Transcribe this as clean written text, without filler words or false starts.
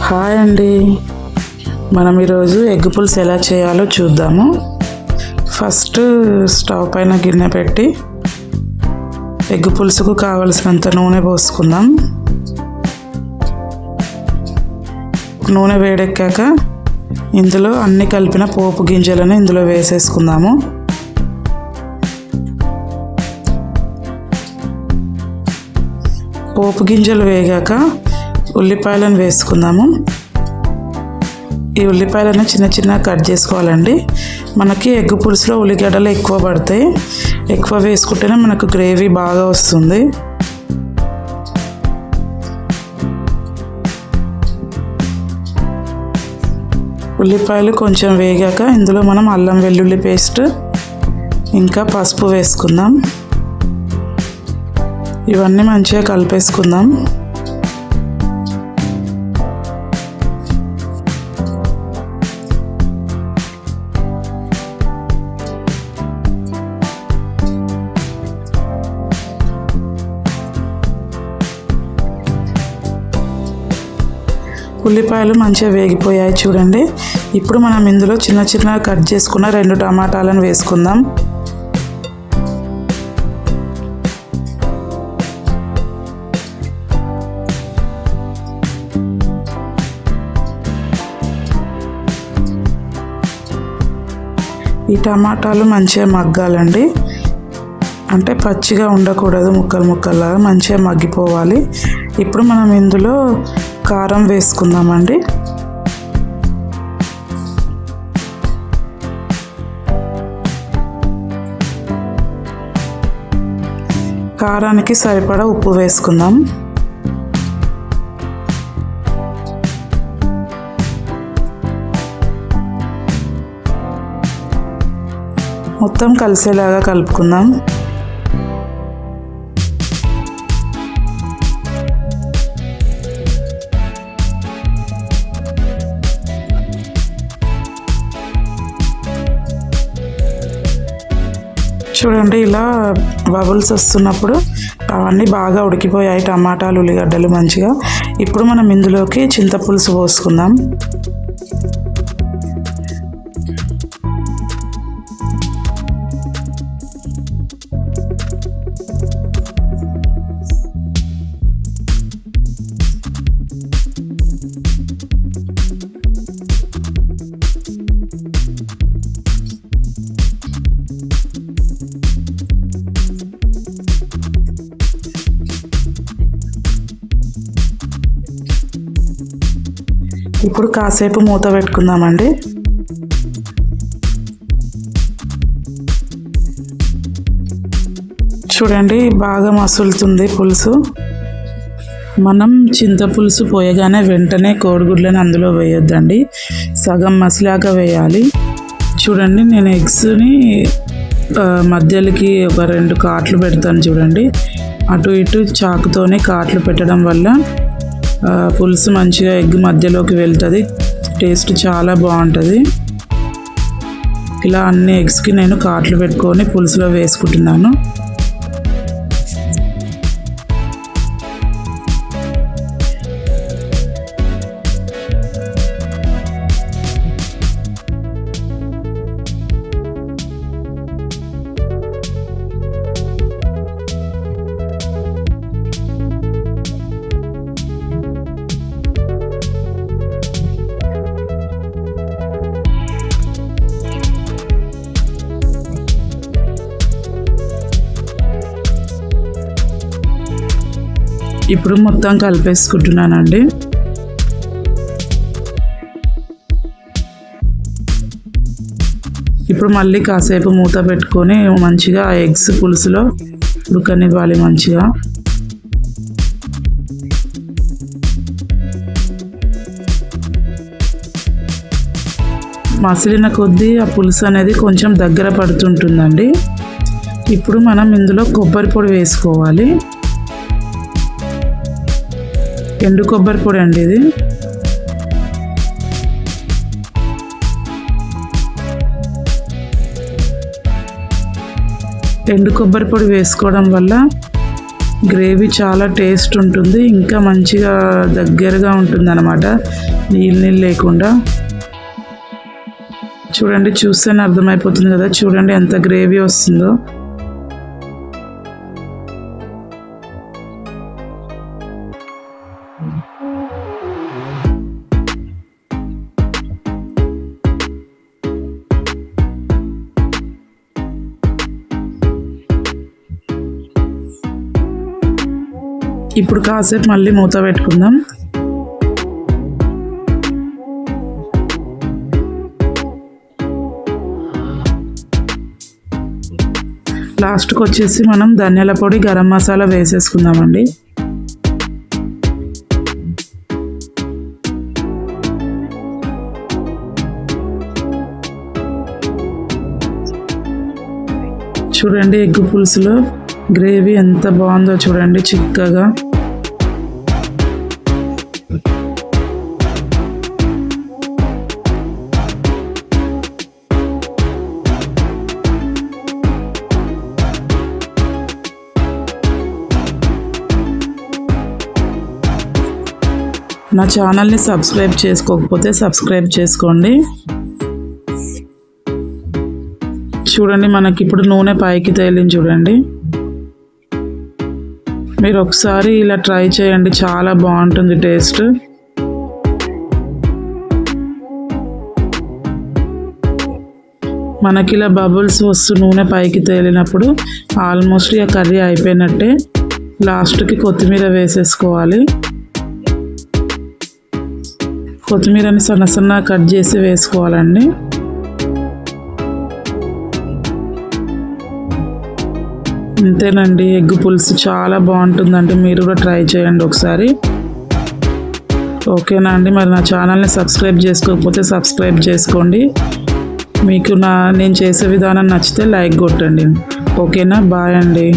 Hi అండి, మనం ఈరోజు ఎగ్ పులుసు ఎలా చేయాలో చూద్దాము. ఫస్ట్ స్టవ్ పైన గిన్నె పెట్టి ఎగ్ పులుసుకు కావలసినంత నూనె పోసుకుందాం. నూనె వేడెక్కాక ఇందులో అన్ని కలిపిన పోపు గింజలను ఇందులో వేసేసుకుందాము. పోపు గింజలు వేగాక ఉల్లిపాయలను వేసుకుందాము. ఈ ఉల్లిపాయలను చిన్న చిన్న కట్ చేసుకోవాలండి. మనకి ఎగ్ పులుసులో ఉల్లిగడ్డలు ఎక్కువ పడతాయి, ఎక్కువ వేసుకుంటేనే మనకు గ్రేవీ బాగా వస్తుంది. ఉల్లిపాయలు కొంచెం వేగాక ఇందులో మనం అల్లం వెల్లుల్లి పేస్ట్ ఇంకా పసుపు వేసుకుందాం. ఇవన్నీ మంచిగా కలిపేసుకుందాం. ఉల్లిపాయలు మంచిగా వేగిపోయాయి చూడండి. ఇప్పుడు మనం ఇందులో చిన్న చిన్న కట్ చేసుకున్న 2 టమాటాలను వేసుకుందాం. ఈ టమాటాలు మంచిగా మగ్గాలండి, అంటే పచ్చిగా ఉండకూడదు, ముక్కలు ముక్కల్లాగా మంచిగా మగ్గిపోవాలి. ఇప్పుడు మనం ఇందులో కారం వేసుకుందామండి. కారానికి సరిపడా ఉప్పు వేసుకుందాం. మొత్తం కలిసేలాగా కలుపుకుందాం. చూడండి, ఇలా బబుల్స్ వస్తున్నప్పుడు అవన్నీ బాగా ఉడికిపోయాయి టమాటాలు ఉల్లిగడ్డలు మంచిగా. ఇప్పుడు మనం ఇందులోకి చింతపులుసు పోసుకుందాం. ఇప్పుడు కాసేపు మూత పెట్టుకుందామండి. చూడండి, బాగా మసులుతుంది పులుసు. మనం చింతపులుసు పోయగానే వెంటనే కోడిగుడ్లను అందులో వేయొద్దండి, సగం మసిలాగా వేయాలి. చూడండి, నేను ఎగ్స్ని మధ్యలోకి ఒక 2 కాట్లు పెడతాను. చూడండి, అటు ఇటు చాకుతోనే కాట్లు పెట్టడం వల్ల పులుసు మంచిగా ఎగ్ మధ్యలోకి వెళ్తుంది, టేస్ట్ చాలా బాగుంటుంది. ఇలా అన్ని ఎగ్స్కి నేను కాట్లు పెట్టుకొని పులుసులో వేసుకుంటున్నాను. ఇప్పుడు మొత్తం కలిపేసుకుంటున్నానండి. ఇప్పుడు మళ్ళీ కాసేపు మూత పెట్టుకొని మంచిగా ఆ ఎగ్స్ పులుసులో ఉడకనివ్వాలి మంచిగా. మసిలిన కొద్దీ ఆ పులుసు అనేది కొంచెం దగ్గర పడుతుంటుందండి. ఇప్పుడు మనం ఇందులో కొబ్బరి పొడి వేసుకోవాలి. ఎండు కొబ్బరి పొడి అండి ఇది. ఎండు కొబ్బరి పొడి వేసుకోవడం వల్ల గ్రేవీ చాలా టేస్ట్ ఉంటుంది, ఇంకా మంచిగా దగ్గరగా ఉంటుంది అన్నమాట, నీళ్ళు లేకుండా. చూడండి, చూస్తేనే అర్థమైపోతుంది కదా, చూడండి ఎంత గ్రేవీ వస్తుందో. ఇప్పుడు కాసేపు మళ్ళీ మూత పెట్టుకుందాం. లాస్ట్కి వచ్చేసి మనం ధనియాల పొడి, గరం మసాలా వేసేసుకుందామండి. చూడండి, ఎగ్ పులుసులో గ్రేవీ ఎంత బాగుందో చూడండి, చిక్కగా. నా ఛానల్ని సబ్స్క్రైబ్ చేసుకోకపోతే సబ్స్క్రైబ్ చేసుకోండి. చూడండి, మనకి ఇప్పుడు నూనె పైకి తేలింది చూడండి. మీరు ఒకసారి ఇలా ట్రై చేయండి, చాలా బాగుంటుంది టేస్ట్. మనకి ఇలా బబుల్స్ వస్తూ నూనె పైకి తేలినప్పుడు ఆల్మోస్ట్ ఇక కర్రీ అయిపోయినట్టే. లాస్ట్కి కొత్తిమీర వేసేసుకోవాలి. కొత్తిమీరని సన్న సన్నగా కట్ చేసి వేసుకోవాలండి. అంతేనండి, ఎగ్ పులుసు చాలా బాగుంటుందండి, మీరు కూడా ట్రై చేయండి ఒకసారి. ఓకేనా అండి, మరి నా ఛానల్ని సబ్స్క్రైబ్ చేసుకోకపోతే సబ్స్క్రైబ్ చేసుకోండి. మీకు నేను చేసే విధానం నచ్చితే లైక్ కొట్టండి. ఓకేనా, బాయ్ అండి.